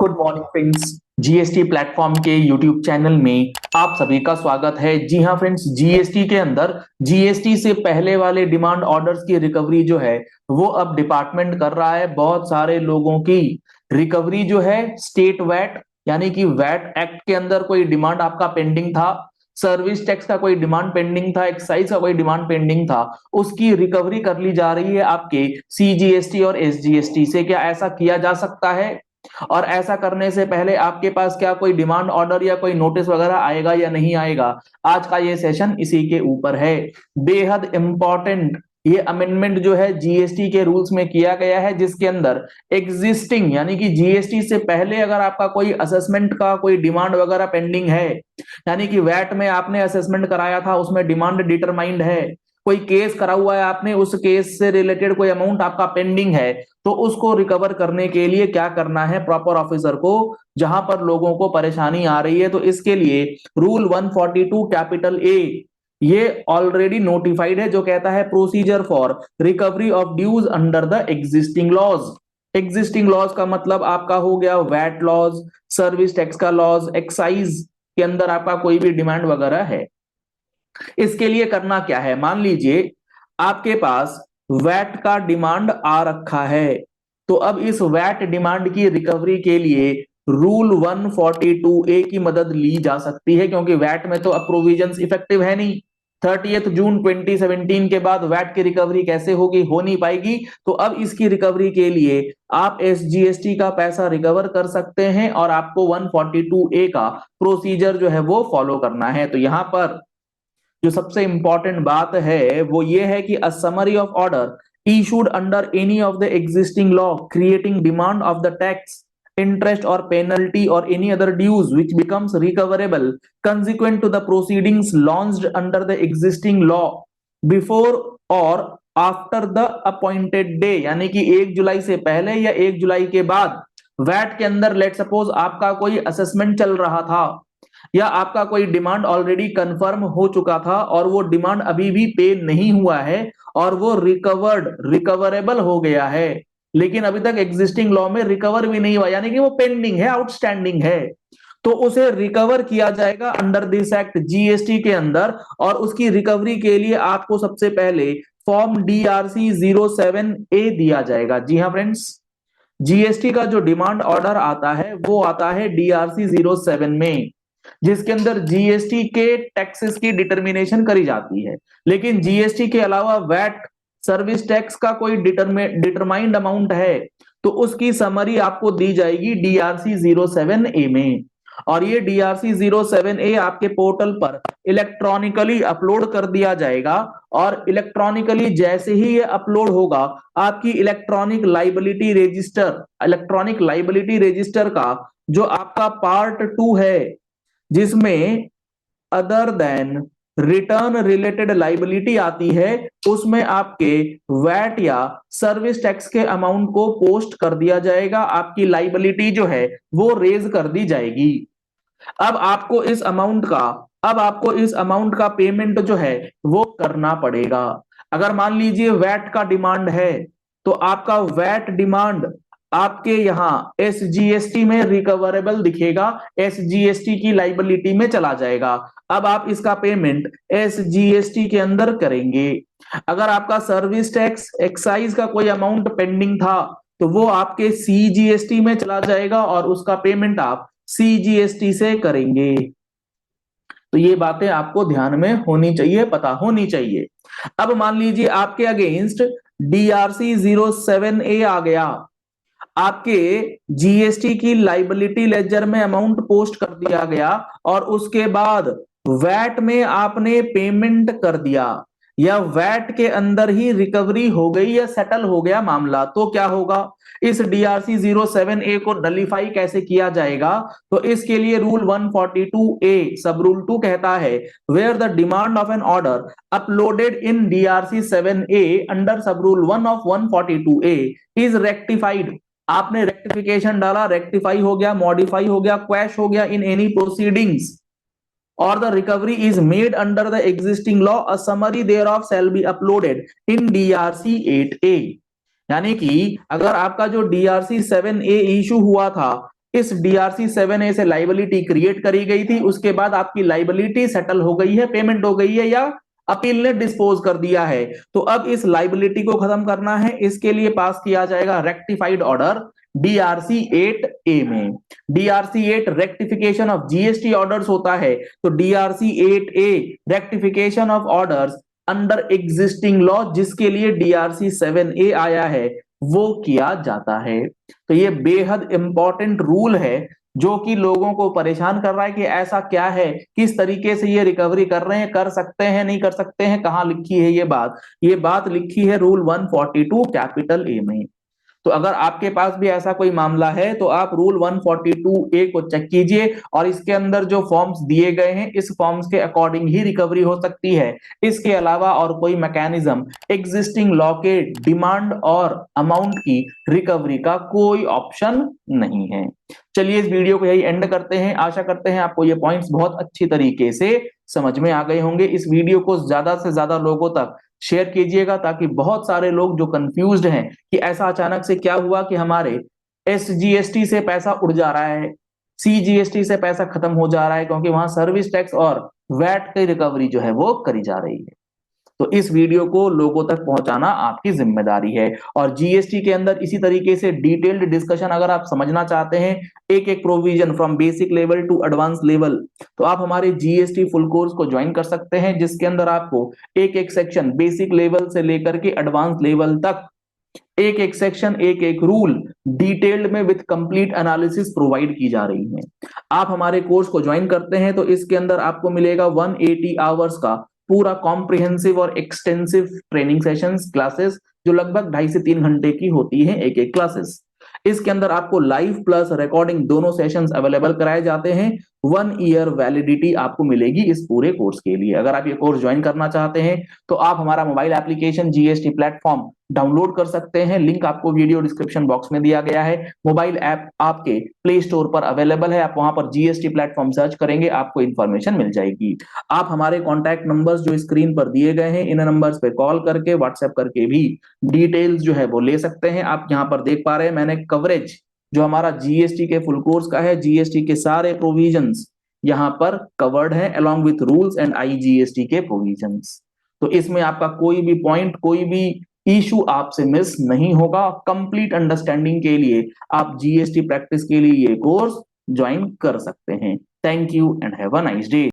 Good morning friends. GST platform के YouTube channel में आप सभी का स्वागत है। जी हाँ फ्रेंड्स, जीएसटी के अंदर जीएसटी से पहले वाले डिमांड ऑर्डर्स की रिकवरी जो है वो अब डिपार्टमेंट कर रहा है। बहुत सारे लोगों की रिकवरी जो है स्टेट वैट यानी कि वैट एक्ट के अंदर कोई डिमांड आपका पेंडिंग था, सर्विस टैक्स का कोई डिमांड पेंडिंग था, एक्साइज का कोई डिमांड पेंडिंग था, उसकी रिकवरी कर ली जा रही है आपके सीजीएसटी और एसजीएसटी से। क्या ऐसा किया जा सकता है? और ऐसा करने से पहले आपके पास क्या कोई डिमांड ऑर्डर या कोई नोटिस वगैरह आएगा या नहीं आएगा? आज का ये सेशन इसी के ऊपर है। बेहद इंपॉर्टेंट ये अमेंडमेंट जो है जीएसटी के रूल्स में किया गया है, जिसके अंदर एग्जिस्टिंग यानी कि जीएसटी से पहले अगर आपका कोई असेसमेंट का कोई डिमांड वगैरह पेंडिंग है, यानी कि वैट में आपने असेसमेंट कराया था, उसमें डिमांड डिटरमाइंड है, कोई केस करा हुआ है आपने, उस केस से रिलेटेड कोई अमाउंट आपका पेंडिंग है, तो उसको रिकवर करने के लिए क्या करना है प्रॉपर ऑफिसर को, जहां पर लोगों को परेशानी आ रही है। तो इसके लिए रूल 142 कैपिटल ए ये ऑलरेडी नोटिफाइड है, जो कहता है procedure for recovery of dues under the existing laws. Existing laws का मतलब आपका हो गया वैट लॉज, सर्विस टैक्स का लॉज, एक्साइज के अंदर आपका कोई भी डिमांड वगैरह है। इसके लिए करना क्या है, मान लीजिए आपके पास वैट का डिमांड आ रखा है, तो अब इस वैट डिमांड की रिकवरी के लिए रूल 142 ए की मदद ली जा सकती है, क्योंकि वैट में तो अब प्रोविजंस इफेक्टिव है नहीं। 30 जून 2017 के बाद वैट की रिकवरी कैसे होगी? हो नहीं पाएगी। तो अब इसकी रिकवरी के लिए आप एसजीएसटी का पैसा रिकवर कर सकते हैं और आपको 142 ए का प्रोसीजर जो है वो फॉलो करना है। तो यहां पर जो सबसे इंपॉर्टेंट बात है वो ये है कि a summary of order issued under any of the existing law creating demand of the tax, interest or penalty or any other dues which becomes recoverable consequent to the proceedings launched under the existing law before or after the appointed day, यानी कि 1 जुलाई से पहले या 1 जुलाई के बाद VAT के अंदर let suppose आपका कोई असेसमेंट चल रहा था या आपका कोई डिमांड ऑलरेडी कंफर्म हो चुका था और वो डिमांड अभी भी पे नहीं हुआ है और वो रिकवरेबल हो गया है, लेकिन अभी तक एग्जिस्टिंग लॉ में रिकवर भी नहीं हुआ, यानी कि वो पेंडिंग है, आउटस्टैंडिंग है, तो उसे रिकवर किया जाएगा अंडर दिस एक्ट जीएसटी के अंदर। और उसकी रिकवरी के लिए आपको सबसे पहले फॉर्म डीआरसी 07A दिया जाएगा। जी हाँ फ्रेंड्स, जीएसटी का जो डिमांड ऑर्डर आता है वो आता है डीआरसी 07 में, जिसके अंदर जीएसटी के टैक्सेस की डिटर्मिनेशन करी जाती है। लेकिन जीएसटी के अलावा वैट, सर्विस टैक्स का कोई डिटरमाइंड अमाउंट है तो उसकी समरी आपको दी जाएगी डीआरसी 07A में। और ये डीआरसी 07A आपके पोर्टल पर इलेक्ट्रॉनिकली अपलोड कर दिया जाएगा और इलेक्ट्रॉनिकली जैसे ही ये अपलोड होगा आपकी इलेक्ट्रॉनिक लाइबिलिटी रजिस्टर का जो आपका पार्ट 2 है, जिसमें other than return related liability आती है, उसमें आपके वैट या सर्विस टैक्स के अमाउंट को पोस्ट कर दिया जाएगा। आपकी लाइबिलिटी जो है वो रेज कर दी जाएगी। अब आपको इस अमाउंट का पेमेंट जो है वो करना पड़ेगा। अगर मान लीजिए वैट का डिमांड है तो आपका वैट डिमांड आपके यहाँ एसजीएसटी में रिकवरेबल दिखेगा, एसजीएसटी की लाइबिलिटी में चला जाएगा। अब आप इसका पेमेंट एसजीएसटी के अंदर करेंगे। अगर आपका सर्विस टैक्स, एक्साइज का कोई अमाउंट पेंडिंग था तो वो आपके सीजीएसटी में चला जाएगा और उसका पेमेंट आप सीजीएसटी से करेंगे। तो ये बातें आपको ध्यान में होनी चाहिए, पता होनी चाहिए। अब मान लीजिए आपके अगेंस्ट डीआरसी 07A आ गया, आपके जीएसटी की लाइबिलिटी लेजर में अमाउंट पोस्ट कर दिया गया और उसके बाद वैट में आपने पेमेंट कर दिया या वैट के अंदर ही रिकवरी हो गई या सेटल हो गया मामला, तो क्या होगा? इस डीआरसी 07A को नलिफाई कैसे किया जाएगा? तो इसके लिए रूल 142A सब रूल 2 कहता है where the demand of an order uploaded in DRC 7A under sub rule 1 of 142A is rectified. आपने रेक्टिफिकेशन डाला, रेक्टिफाई हो गया, मॉडिफाई हो गया, क्वैश हो गया in any proceedings or the recovery is made under the existing law, a summary thereof shall be uploaded in DRC 8A। यानी कि अगर आपका जो DRC 7A इशू हुआ था इस DRC 7A से लाइबिलिटी क्रिएट करी गई थी, उसके बाद आपकी लाइबिलिटी सेटल हो गई है, पेमेंट हो गई है, या अपील ने डिस्पोज कर दिया है। तो अब इस लाइबिलिटी को खत्म करना है, इसके लिए पास किया जाएगा रेक्टिफाइड ऑर्डर DRC 8A में। DRC 8 rectification of GST orders होता है, तो DRC 8A rectification of orders under existing law, जिसके लिए DRC 7A आया है, वो किया जाता है। तो ये बेहद इंपॉर्टेंट रूल है जो कि लोगों को परेशान कर रहा है कि ऐसा क्या है, किस तरीके से ये रिकवरी कर रहे हैं, कर सकते हैं, नहीं कर सकते हैं, कहां लिखी है ये बात लिखी है रूल 142 कैपिटल ए में। तो अगर आपके पास भी ऐसा कोई मामला है तो आप रूल 142A को चेक कीजिए, और इसके अंदर जो फॉर्म्स दिए गए हैं इस फॉर्म्स के अकॉर्डिंग ही रिकवरी हो सकती है। इसके अलावा और कोई मैकेनिज्म एग्जिस्टिंग लॉ के डिमांड और अमाउंट की रिकवरी का कोई ऑप्शन नहीं है। चलिए इस वीडियो को यही एंड करते हैं। आशा करते हैं आपको ये पॉइंट्स बहुत अच्छी तरीके से समझ में आ गए होंगे। इस वीडियो को ज्यादा से ज्यादा लोगों तक शेयर कीजिएगा, ताकि बहुत सारे लोग जो कंफ्यूज्ड हैं कि ऐसा अचानक से क्या हुआ कि हमारे SGST से पैसा उड़ जा रहा है, CGST से पैसा खत्म हो जा रहा है, क्योंकि वहां सर्विस टैक्स और वैट की रिकवरी जो है वो करी जा रही है। तो इस वीडियो को लोगों तक पहुंचाना आपकी जिम्मेदारी है। और GST के अंदर इसी तरीके से डिटेल्ड डिस्कशन अगर आप समझना चाहते हैं, एक एक provision from basic level to advance level, तो आप हमारे GST फुल कोर्स को ज्वाइन कर सकते हैं, जिसके अंदर आपको एक एक सेक्शन बेसिक लेवल से लेकर के एडवांस लेवल तक एक एक सेक्शन, एक एक रूल डिटेल्ड में विद कंप्लीट एनालिसिस प्रोवाइड की जा रही है। आप हमारे कोर्स को ज्वाइन करते हैं तो इसके अंदर आपको मिलेगा 180 आवर्स का पूरा कॉम्प्रिहेंसिव और एक्सटेंसिव ट्रेनिंग सेशंस, क्लासेस, जो लगभग 2.5 से 3 घंटे की होती है एक एक क्लासेस। इसके अंदर आपको लाइव प्लस रिकॉर्डिंग दोनों सेशंस अवेलेबल कराए जाते हैं। 1 ईयर वैलिडिटी आपको मिलेगी इस पूरे कोर्स के लिए। अगर आप ये कोर्स ज्वाइन करना चाहते हैं तो आप हमारा mobile application GST platform download कर सकते हैं। लिंक आपको वीडियो डिस्क्रिप्शन बॉक्स में दिया गया है। मोबाइल ऐप आपके प्ले स्टोर पर अवेलेबल है, आप वहां पर GST प्लेटफॉर्म सर्च करेंगे, आपको इंफॉर्मेशन मिल जाएगी। आप हमारे कॉन्टैक्ट नंबर्स जो स्क्रीन पर दिए गए हैं, इन नंबर्स पे कॉल करके, व्हाट्सएप करके भी डिटेल्स जो है वो ले सकते हैं। आप यहाँ पर देख पा रहे हैं मैंने कवरेज जो हमारा GST के फुल कोर्स का है, GST के सारे प्रोविजंस यहाँ पर कवर्ड है along with rules and IGST के प्रोविजंस। तो इसमें आपका कोई भी पॉइंट, कोई भी इशू आपसे मिस नहीं होगा। कंप्लीट अंडरस्टैंडिंग के लिए आप GST प्रैक्टिस के लिए ये कोर्स ज्वाइन कर सकते हैं। Thank you and have a nice day.